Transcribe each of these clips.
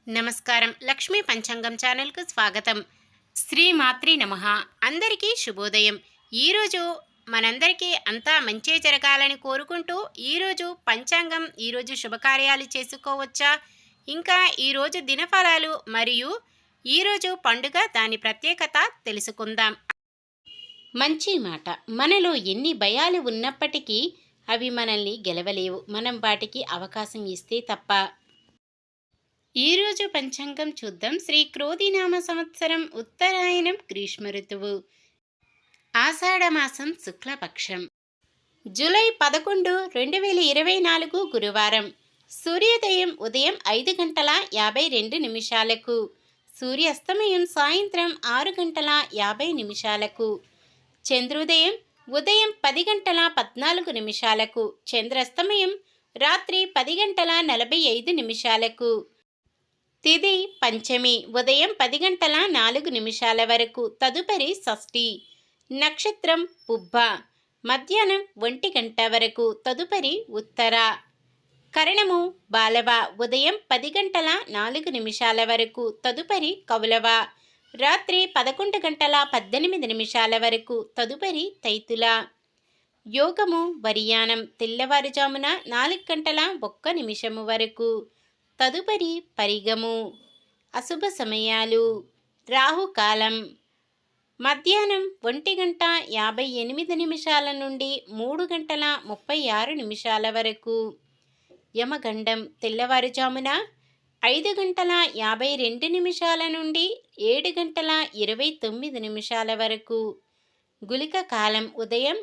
నమస్కారం. లక్ష్మీ పంచాంగం ఛానల్‌కు స్వాగతం. శ్రీమాత్రే నమః. అందరికీ శుభోదయం. ఈరోజు మనందరికీ అంతా మంచే జరగాలని కోరుకుంటూ ఈరోజు పంచాంగం, ఈరోజు శుభకార్యాలు చేసుకోవచ్చా, ఇంకా ఈరోజు దినఫలాలు మరియు ఈరోజు పండుగ దాని ప్రత్యేకత తెలుసుకుందాం. మంచి మాట. మనలో ఎన్ని భయాలు ఉన్నప్పటికీ అవి మనల్ని గెలవలేవు, మనం వాటికి అవకాశం ఇస్తే తప్ప. ఈరోజు పంచాంగం చూద్దాం. శ్రీ క్రోధినామ సంవత్సరం, ఉత్తరాయణం, గ్రీష్మ ఋతువు, ఆషాఢమాసం, శుక్లపక్షం, జూలై 11, 2024 గురువారం. సూర్యోదయం ఉదయం 5 గంటల 52 నిమిషాలకు, సూర్యాస్తమయం సాయంత్రం 6 గంటల 50 నిమిషాలకు, చంద్రోదయం ఉదయం 10 గంటల 14 నిమిషాలకు, చంద్రాస్తమయం రాత్రి 10 గంటల 45 నిమిషాలకు. తిథి పంచమి ఉదయం 10 గంటల 4 నిమిషాల వరకు, తదుపరి షష్ఠి. నక్షత్రం పుబ్బ మధ్యాహ్నం 1 గంట వరకు, తదుపరి ఉత్తర. కరణము బాలవ ఉదయం 10 గంటల 4 నిమిషాల వరకు, తదుపరి కౌలవ. రాత్రి 11 గంటల 18 నిమిషాల వరకు, తదుపరి తైతుల. యోగము వర్యానం తెల్లవారుజామున 4 గంటల 1 నిమిషము వరకు, తదుపరి పరిగము. అశుభ సమయాలు: రాహుకాలం మధ్యాహ్నం 1 గంట 58 నిమిషాల నుండి 3 గంటల 36 నిమిషాల వరకు. యమగండం తెల్లవారుజామున 5 గంటల 52 నిమిషాల నుండి 7 గంటల 29 నిమిషాల వరకు. గుళిక కాలం ఉదయం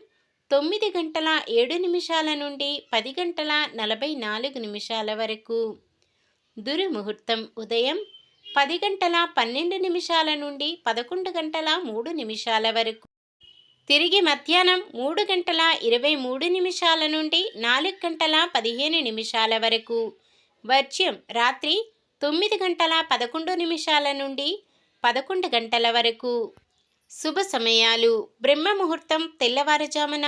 9 గంటల 7 నిమిషాల నుండి 10 గంటల 44 నిమిషాల వరకు. దుర్ముహూర్తం ఉదయం 10 గంటల 12 నిమిషాల నుండి 11 గంటల 3 నిమిషాల వరకు. తిరిగి మధ్యాహ్నం 3 గంటల 23 నిమిషాల నుండి 4 గంటల 15 నిమిషాల వరకు. వర్జ్యం రాత్రి 9 గంటల 11 నిమిషాల నుండి 11 గంటల వరకు. శుభ సమయాలు: బ్రహ్మముహూర్తం తెల్లవారుజామున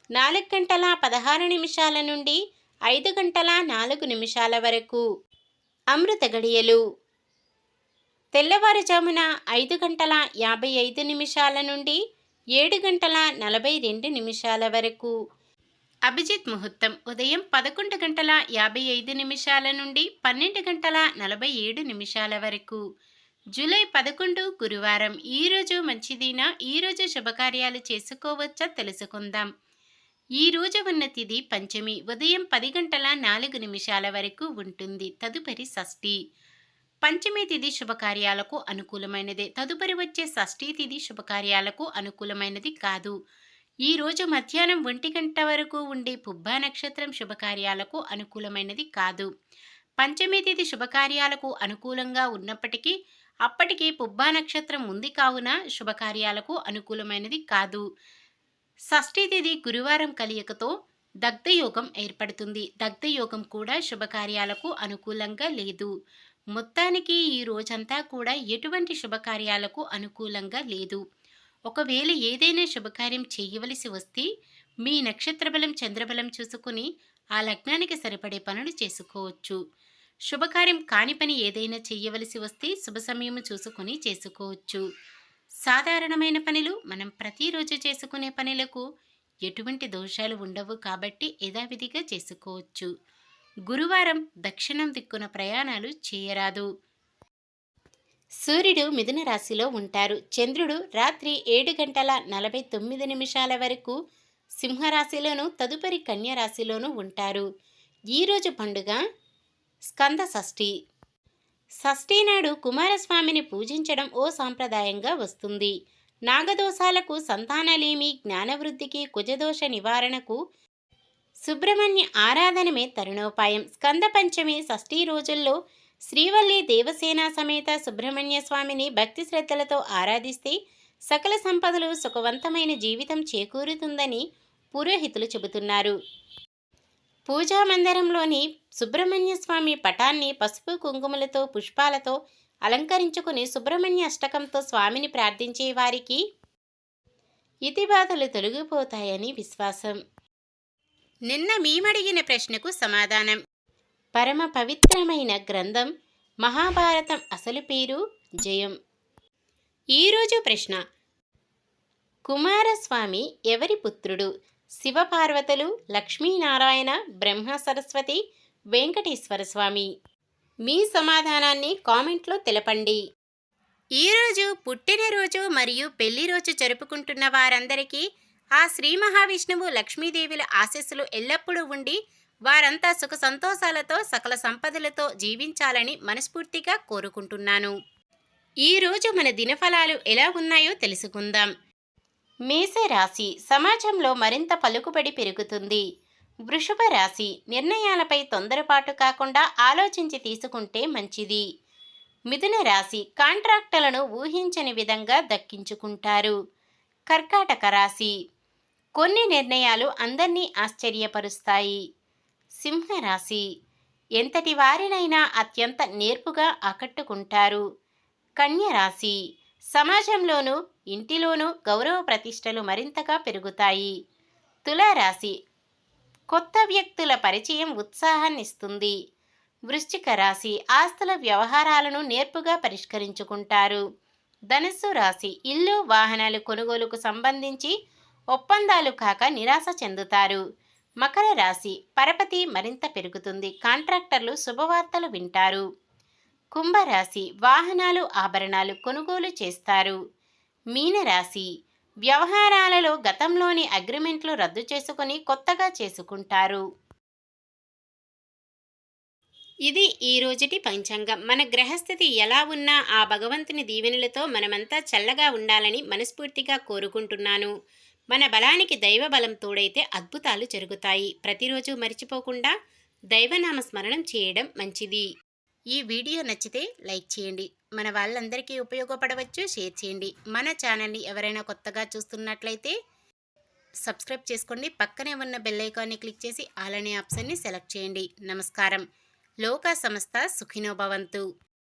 4 గంటల 16 నిమిషాల నుండి 5 గంటల 4 నిమిషాల వరకు. అమృత గడియలు: తెల్లవారుజామున 5 గంటల 55 నిమిషాల నుండి 7 గంటల 42 నిమిషాల వరకు. అభిజిత్ ముహూర్తం ఉదయం 11 గంటల 55 నిమిషాల నుండి 12 గంటల 47 నిమిషాల వరకు. జూలై 11 గురువారం. ఈరోజు మంచిదిన, ఈరోజు శుభకార్యాలు చేసుకోవచ్చా తెలుసుకుందాం. ఈరోజు ఉన్న తిథి పంచమి ఉదయం 10 గంటల 4 నిమిషాల వరకు ఉంటుంది, తదుపరి షష్ఠి. పంచమి తిథి శుభకార్యాలకు అనుకూలమైనదే, తదుపరి వచ్చే షష్ఠి తిథి శుభకార్యాలకు అనుకూలమైనది కాదు. ఈరోజు మధ్యాహ్నం 1 గంట వరకు ఉండే పుబ్బా నక్షత్రం శుభకార్యాలకు అనుకూలమైనది కాదు. పంచమి తిథి శుభకార్యాలకు అనుకూలంగా ఉన్నప్పటికీ అప్పటికి పుబ్బా నక్షత్రం ఉంది కావున శుభకార్యాలకు అనుకూలమైనది కాదు. షష్ఠి తిథి గురువారం కలియకతో దగ్ధయోగం ఏర్పడుతుంది. దగ్ధయోగం కూడా శుభకార్యాలకు అనుకూలంగా లేదు. మొత్తానికి ఈ రోజంతా కూడా ఎటువంటి శుభకార్యాలకు అనుకూలంగా లేదు. ఒకవేళ ఏదైనా శుభకార్యం చేయవలసి వస్తే మీ నక్షత్ర బలం, చంద్రబలం చూసుకుని ఆ లగ్నానికి సరిపడే పనులు చేసుకోవచ్చు. శుభకార్యం కాని పని ఏదైనా చేయవలసి వస్తే శుభ సమయం చూసుకుని చేసుకోవచ్చు. సాధారణమైన పనులు, మనం ప్రతిరోజు చేసుకునే పనులకు ఎటువంటి దోషాలు ఉండవు కాబట్టి యథావిధిగా చేసుకోవచ్చు. గురువారం దక్షిణం దిక్కున ప్రయాణాలు చేయరాదు. సూర్యుడు మిథున రాశిలో ఉంటారు. చంద్రుడు రాత్రి 7 గంటల 49 నిమిషాల వరకు సింహరాశిలోను, తదుపరి కన్య రాశిలోనూ ఉంటారు. ఈరోజు పండుగ స్కంద షష్ఠి. షష్ఠి నాడు కుమారస్వామిని పూజించడం ఓ సాంప్రదాయంగా వస్తుంది. నాగదోషాలకు, సంతానలేమి, జ్ఞానవృద్ధికి, కుజదోష నివారణకు సుబ్రహ్మణ్య ఆరాధనమే తరుణోపాయం. స్కంద పంచమి షష్ఠి రోజుల్లో శ్రీవల్లి దేవసేన సమేత సుబ్రహ్మణ్య స్వామిని భక్తి శ్రద్ధలతో ఆరాధిస్తే సకల సంపదలు, సుఖవంతమైన జీవితం చేకూరుతుందని పురోహితులు చెబుతున్నారు. పూజా మందిరంలోని సుబ్రహ్మణ్య స్వామి పటాన్ని పసుపు కుంకుమలతో, పుష్పాలతో అలంకరించుకుని సుబ్రహ్మణ్య అష్టకంతో స్వామిని ప్రార్థించే వారికి ఇతిబాధలు తొలగిపోతాయని విశ్వాసం. నిన్న మేమడిగిన ప్రశ్నకు సమాధానం. పరమ పవిత్రమైన గ్రంథం మహాభారతం అసలు పేరు జయం. ఈరోజు ప్రశ్న: కుమారస్వామి ఎవరి పుత్రుడు? శివపార్వతులు, లక్ష్మీనారాయణ, బ్రహ్మ సరస్వతి, వెంకటేశ్వర స్వామి? మీ సమాధానాన్ని కామెంట్లో తెలపండి. ఈరోజు పుట్టినరోజు మరియు పెళ్లి రోజు జరుపుకుంటున్న వారందరికీ ఆ శ్రీ మహావిష్ణువు లక్ష్మీదేవుల ఆశీస్సులు ఎల్లప్పుడూ ఉండి వారంతా సుఖ సంతోషాలతో సకల సంపదలతో జీవించాలని మనస్ఫూర్తిగా కోరుకుంటున్నాను. ఈరోజు మన దినఫలాలు ఎలా ఉన్నాయో తెలుసుకుందాం. మేషరాశి సమాజంలో మరింత పలుకుబడి పెరుగుతుంది. వృషభ రాశి నిర్ణయాలపై తొందరపాటు కాకుండా ఆలోచించి తీసుకుంటే మంచిది. మిథున రాశి కాంట్రాక్టులను ఊహించని విధంగా దక్కించుకుంటారు. కర్కాటక రాశి కొన్ని నిర్ణయాలు అందరినీ ఆశ్చర్యపరుస్తాయి. సింహరాశి ఎంతటి వారినైనా అత్యంత నేర్పుగా ఆకట్టుకుంటారు. కన్యరాశి సమాజంలోనూ ఇంటిలోనూ గౌరవ ప్రతిష్టలు మరింతగా పెరుగుతాయి. తులారాశి కొత్త వ్యక్తుల పరిచయం ఉత్సాహాన్నిస్తుంది. వృశ్చిక రాశి ఆస్తుల వ్యవహారాలను నేర్పుగా పరిష్కరించుకుంటారు. ధనుస్సు రాశి ఇల్లు వాహనాలు కొనుగోలుకు సంబంధించి ఒప్పందాలు కాక నిరాశ చెందుతారు. మకర రాశి పరపతి మరింత పెరుగుతుంది. కాంట్రాక్టర్లు శుభవార్తలు వింటారు. కుంభరాశి వాహనాలు ఆభరణాలు కొనుగోలు చేస్తారు. మీనరాశి వ్యవహారాలలో గతంలోని అగ్రిమెంట్లు రద్దు చేసుకుని కొత్తగా చేసుకుంటారు. ఇది ఈ రోజుటి పంచాంగం. మన గ్రహస్థితి ఎలా ఉన్నా ఆ భగవంతుని దీవెనలతో మనమంతా చల్లగా ఉండాలని మనస్ఫూర్తిగా కోరుకుంటున్నాను. మన బలానికి దైవ బలం తోడైతే అద్భుతాలు జరుగుతాయి. ప్రతిరోజు మర్చిపోకుండా దైవనామ స్మరణం చేయడం మంచిది. ఈ వీడియో నచ్చితే లైక్ చేయండి. మన వాళ్ళందరికీ ఉపయోగపడవచ్చు, షేర్ చేయండి. మన ఛానల్ని ఎవరైనా కొత్తగా చూస్తున్నట్లయితే సబ్స్క్రైబ్ చేసుకోండి. పక్కనే ఉన్న బెల్ ఐకాన్ని క్లిక్ చేసి ఆల్ అనే ఆప్షన్ని సెలెక్ట్ చేయండి. నమస్కారం. లోకా సమస్త సుఖినో భవంతు.